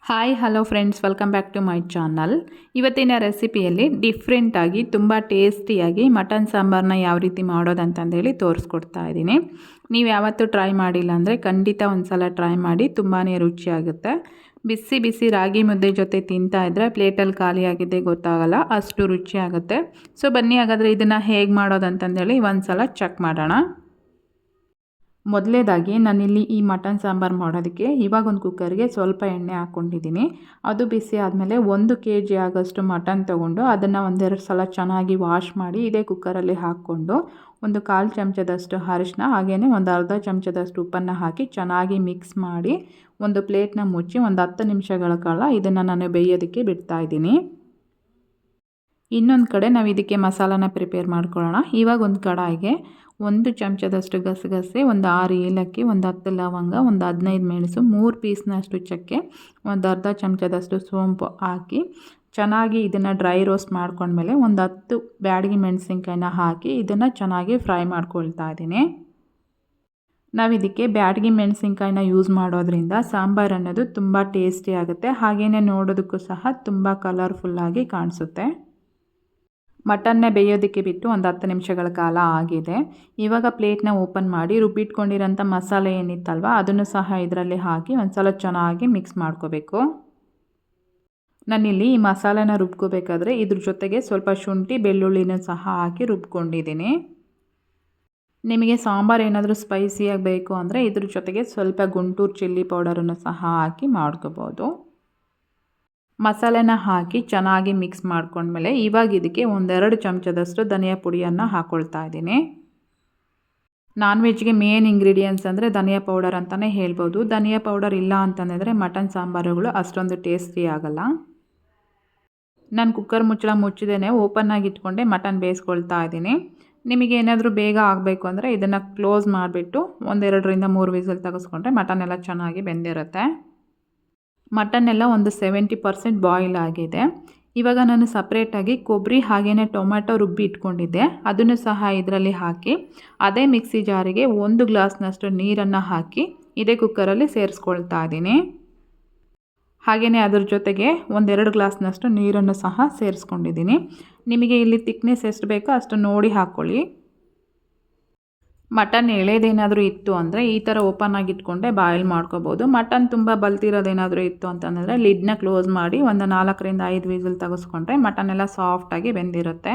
Hi hello friends, welcome back to my channel. ಇವತ್ತಿನ ರೆಸಿಪಿಯಲ್ಲಿ ಡಿಫ್ರೆಂಟಾಗಿ ತುಂಬ ಟೇಸ್ಟಿಯಾಗಿ ಮಟನ್ ಸಾಂಬಾರನ್ನ ಯಾವ ರೀತಿ ಮಾಡೋದಂತಂದೇಳಿ ತೋರಿಸ್ಕೊಡ್ತಾ ಇದ್ದೀನಿ. ನೀವು ಯಾವತ್ತೂ ಟ್ರೈ ಮಾಡಿಲ್ಲ ಅಂದರೆ ಖಂಡಿತ ಒಂದು ಸಲ ಟ್ರೈ ಮಾಡಿ, ತುಂಬಾ ರುಚಿಯಾಗುತ್ತೆ. ಬಿಸಿ ಬಿಸಿ ರಾಗಿ ಮುದ್ದೆ ಜೊತೆ ತಿಂತಾ ಇದ್ದರೆ ಪ್ಲೇಟಲ್ಲಿ ಖಾಲಿಯಾಗಿದ್ದೇ ಗೊತ್ತಾಗಲ್ಲ, ಅಷ್ಟು ರುಚಿಯಾಗುತ್ತೆ. ಸೊ ಬನ್ನಿ ಹಾಗಾದರೆ ಇದನ್ನು ಹೇಗೆ ಮಾಡೋದಂತಂದೇಳಿ ಒಂದು ಸಲ ಚೆಕ್ ಮಾಡೋಣ. ಮೊದಲೇದಾಗಿ ನಾನಿಲ್ಲಿ ಈ ಮಟನ್ ಸಾಂಬಾರು ಮಾಡೋದಕ್ಕೆ ಇವಾಗ ಒಂದು ಕುಕ್ಕರ್ಗೆ ಸ್ವಲ್ಪ ಎಣ್ಣೆ ಹಾಕ್ಕೊಂಡಿದ್ದೀನಿ. ಅದು ಬಿಸಿ ಆದಮೇಲೆ 1 kg ಆಗೋಷ್ಟು ಮಟನ್ ತೊಗೊಂಡು ಅದನ್ನು ಒಂದೆರಡು ಸಲ ಚೆನ್ನಾಗಿ ವಾಶ್ ಮಾಡಿ ಇದೇ ಕುಕ್ಕರಲ್ಲಿ ಹಾಕ್ಕೊಂಡು 1/4 ಚಮಚದಷ್ಟು ಅರಿಶಿನ ಹಾಗೆಯೇ ಒಂದು ಅರ್ಧ ಚಮಚದಷ್ಟು ಉಪ್ಪನ್ನು ಹಾಕಿ ಚೆನ್ನಾಗಿ ಮಿಕ್ಸ್ ಮಾಡಿ ಒಂದು ಪ್ಲೇಟ್ನ ಮುಚ್ಚಿ ಒಂದು 10 ನಿಮಿಷಗಳ ಕಾಲ ಇದನ್ನು ನಾನು ಬೇಯೋದಕ್ಕೆ ಬಿಡ್ತಾಯಿದ್ದೀನಿ. ಇನ್ನೊಂದು ಕಡೆ ನಾವು ಇದಕ್ಕೆ ಮಸಾಲಾನ ಪ್ರಿಪೇರ್ ಮಾಡ್ಕೊಳ್ಳೋಣ. ಇವಾಗ ಒಂದು ಕಡಾಯಿಗೆ 1 ಚಮಚದಷ್ಟು ಗಸಗಸೆ, ಒಂದು 6 ಏಲಕ್ಕಿ, ಒಂದು 10 ಲವಂಗ, ಒಂದು 15 ಮೆಣಸು, 3 ಪೀಸ್ನಷ್ಟು ಚಕ್ಕೆ, ಒಂದು ಅರ್ಧ ಚಮಚದಷ್ಟು ಸೋಂಪು ಹಾಕಿ ಚೆನ್ನಾಗಿ ಇದನ್ನು ಡ್ರೈ ರೋಸ್ಟ್ ಮಾಡ್ಕೊಂಡ್ಮೇಲೆ ಒಂದು 10 ಬ್ಯಾಡಗಿ ಮೆಣಸಿನ್ಕಾಯಿನ ಹಾಕಿ ಇದನ್ನು ಚೆನ್ನಾಗಿ ಫ್ರೈ ಮಾಡ್ಕೊಳ್ತಾ ಇದ್ದೀನಿ. ನಾವು ಇದಕ್ಕೆ ಬ್ಯಾಡಗಿ ಮೆಣಸಿನ್ಕಾಯಿನ ಯೂಸ್ ಮಾಡೋದ್ರಿಂದ ಸಾಂಬಾರು ಅನ್ನೋದು ತುಂಬ ಟೇಸ್ಟಿ ಆಗುತ್ತೆ, ಹಾಗೆಯೇ ನೋಡೋದಕ್ಕೂ ಸಹ ತುಂಬ ಕಲರ್ಫುಲ್ಲಾಗಿ ಕಾಣಿಸುತ್ತೆ. ಮಟನ್ನ ಬೇಯೋದಕ್ಕೆ ಬಿಟ್ಟು ಒಂದು 10 ನಿಮಿಷಗಳ ಕಾಲ ಆಗಿದೆ. ಇವಾಗ ಪ್ಲೇಟ್ನ ಓಪನ್ ಮಾಡಿ ರುಬ್ಬಿಟ್ಕೊಂಡಿರೋಂಥ ಮಸಾಲೆ ಏನಿತ್ತಲ್ವ ಅದನ್ನು ಸಹ ಇದರಲ್ಲಿ ಹಾಕಿ ಒಂದು ಸಲ ಚೆನ್ನಾಗಿ ಮಿಕ್ಸ್ ಮಾಡ್ಕೋಬೇಕು. ನಾನಿಲ್ಲಿ ಈ ಮಸಾಲೆನ ರುಬ್ಕೋಬೇಕಾದ್ರೆ ಇದ್ರ ಜೊತೆಗೆ ಸ್ವಲ್ಪ ಶುಂಠಿ ಬೆಳ್ಳುಳ್ಳಿನೂ ಸಹ ಹಾಕಿ ರುಬ್ಕೊಂಡಿದ್ದೀನಿ. ನಿಮಗೆ ಸಾಂಬಾರು ಏನಾದರೂ ಸ್ಪೈಸಿಯಾಗಿ ಬೇಕು ಅಂದರೆ ಇದ್ರ ಜೊತೆಗೆ ಸ್ವಲ್ಪ ಗುಂಟೂರು ಚಿಲ್ಲಿ ಪೌಡರನ್ನು ಸಹ ಹಾಕಿ ಮಾಡ್ಕೋಬೋದು. ಮಸಾಲೆನ ಹಾಕಿ ಚೆನ್ನಾಗಿ ಮಿಕ್ಸ್ ಮಾಡ್ಕೊಂಡ್ಮೇಲೆ ಇವಾಗ ಇದಕ್ಕೆ 1-2 ಚಮಚದಷ್ಟು ಧನಿಯಾ ಪುಡಿಯನ್ನು ಹಾಕ್ಕೊಳ್ತಾ ಇದ್ದೀನಿ. ನಾನ್ ವೆಜ್ಗೆ ಮೇನ್ ಇಂಗ್ರೀಡಿಯೆಂಟ್ಸ್ ಅಂದರೆ ಧನಿಯಾ ಪೌಡರ್ ಅಂತಲೇ ಹೇಳ್ಬೋದು. ಧನಿಯಾ ಪೌಡರ್ ಇಲ್ಲ ಅಂತಂದರೆ ಮಟನ್ ಸಾಂಬಾರುಗಳು ಅಷ್ಟೊಂದು ಟೇಸ್ಟಿ ಆಗಲ್ಲ. ನಾನು ಕುಕ್ಕರ್ ಮುಚ್ಚಳ ಮುಚ್ಚಿದೇನೆ ಓಪನ್ನಾಗಿ ಇಟ್ಕೊಂಡೆ ಮಟನ್ ಬೇಯಿಸ್ಕೊಳ್ತಾ ಇದ್ದೀನಿ. ನಿಮಗೆ ಏನಾದರೂ ಬೇಗ ಆಗಬೇಕು ಅಂದರೆ ಇದನ್ನು ಕ್ಲೋಸ್ ಮಾಡಿಬಿಟ್ಟು 1-2ರಿಂದ 3 ವಿಸಿಲ್ ತೆಗೆಸ್ಕೊಂಡ್ರೆ ಮಟನ್ ಎಲ್ಲ ಚೆನ್ನಾಗಿ ಬೆಂದಿರುತ್ತೆ. ಮಟನ್ ಎಲ್ಲ ಒಂದು 70% ಬಾಯ್ಲ್ ಆಗಿದೆ. ಇವಾಗ ನಾನು ಸಪ್ರೇಟಾಗಿ ಕೊಬ್ಬರಿ ಹಾಗೆಯೇ ಟೊಮ್ಯಾಟೊ ರುಬ್ಬಿ ಇಟ್ಕೊಂಡಿದ್ದೆ, ಅದನ್ನು ಸಹ ಇದರಲ್ಲಿ ಹಾಕಿ ಅದೇ ಮಿಕ್ಸಿ ಜಾರಿಗೆ 1 ಗ್ಲಾಸ್ನಷ್ಟು ನೀರನ್ನು ಹಾಕಿ ಇದೇ ಕುಕ್ಕರಲ್ಲಿ ಸೇರಿಸ್ಕೊಳ್ತಾ ಇದ್ದೀನಿ. ಹಾಗೆಯೇ ಅದ್ರ ಜೊತೆಗೆ 1-2 ಗ್ಲಾಸ್ನಷ್ಟು ನೀರನ್ನು ಸಹ ಸೇರಿಸ್ಕೊಂಡಿದ್ದೀನಿ. ನಿಮಗೆ ಇಲ್ಲಿ ತಿಕ್ನೆಸ್ ಎಷ್ಟು ಬೇಕೋ ಅಷ್ಟು ನೋಡಿ ಹಾಕ್ಕೊಳ್ಳಿ. ಮಟನ್ ಎಳೆದೇನಾದರೂ ಇತ್ತು ಅಂದರೆ ಈ ಥರ ಓಪನ್ ಆಗಿ ಇಟ್ಕೊಂಡೆ ಬಾಯ್ಲ್ ಮಾಡ್ಕೋಬೋದು. ಮಟನ್ ತುಂಬ ಬಲ್ತಿರೋದೇನಾದರೂ ಇತ್ತು ಅಂತಂದರೆ ಲಿಡ್ನ ಕ್ಲೋಸ್ ಮಾಡಿ ಒಂದು 4ರಿಂದ 5 ವಿಸಿಲ್ ತೆಗೆಸ್ಕೊಂಡ್ರೆ ಮಟನ್ ಎಲ್ಲ ಸಾಫ್ಟಾಗಿ ಬೆಂದಿರುತ್ತೆ.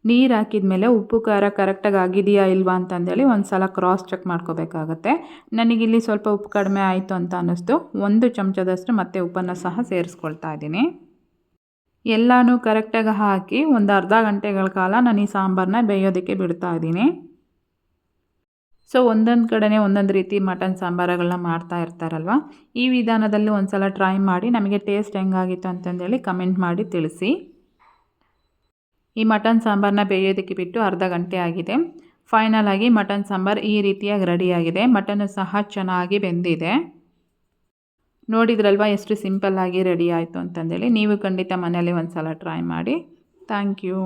ನೀರು ಹಾಕಿದ ಮೇಲೆ ಉಪ್ಪು ಖಾರ ಕರೆಕ್ಟಾಗಿ ಆಗಿದೆಯಾ ಇಲ್ವಾ ಅಂತಂದೇಳಿ ಒಂದು ಸಲ ಕ್ರಾಸ್ ಚೆಕ್ ಮಾಡ್ಕೋಬೇಕಾಗತ್ತೆ. ನನಗಿಲ್ಲಿ ಸ್ವಲ್ಪ ಉಪ್ಪು ಕಡಿಮೆ ಆಯಿತು ಅಂತ ಅನ್ನಿಸ್ತು. 1 ಚಮಚದಷ್ಟು ಮತ್ತೆ ಉಪ್ಪನ್ನು ಸಹ ಸೇರಿಸ್ಕೊಳ್ತಾ ಇದ್ದೀನಿ. ಎಲ್ಲನೂ ಕರೆಕ್ಟಾಗಿ ಹಾಕಿ ಒಂದು ಅರ್ಧ ಗಂಟೆಗಳ ಕಾಲ ನಾನು ಈ ಸಾಂಬಾರನ್ನ ಬೇಯೋದಕ್ಕೆ ಬಿಡ್ತಾ ಇದ್ದೀನಿ. ಸೊ ಒಂದೊಂದು ಕಡೆನೇ ಒಂದೊಂದು ರೀತಿ ಮಟನ್ ಸಾಂಬಾರುಗಳನ್ನ ಮಾಡ್ತಾ ಇರ್ತಾರಲ್ವ, ಈ ವಿಧಾನದಲ್ಲಿ ಒಂದು ಸಲ ಟ್ರೈ ಮಾಡಿ ನಮಗೆ ಟೇಸ್ಟ್ ಹೆಂಗಾಗಿತ್ತು ಅಂತಂದೇಳಿ ಕಮೆಂಟ್ ಮಾಡಿ ತಿಳಿಸಿ. ಈ ಮಟನ್ ಸಾಂಬಾರನ್ನ ಬೇಯೋದಕ್ಕೆ ಬಿಟ್ಟು ಅರ್ಧ ಗಂಟೆ ಆಗಿದೆ. ಫೈನಲ್ ಆಗಿ ಮಟನ್ ಸಾಂಬಾರು ಈ ರೀತಿಯಾಗಿ ರೆಡಿಯಾಗಿದೆ. ಮಟನ್ನು ಸಹ ಚೆನ್ನಾಗಿ ಬೆಂದಿದೆ. ನೋಡಿದ್ರಲ್ವ ಎಷ್ಟು ಸಿಂಪಲ್ಲಾಗಿ ರೆಡಿ ಆಯಿತು ಅಂತಂದೇಳಿ. ನೀವು ಖಂಡಿತ ಮನೆಯಲ್ಲಿ ಒಂದು ಸಲ ಟ್ರೈ ಮಾಡಿ. Thank you.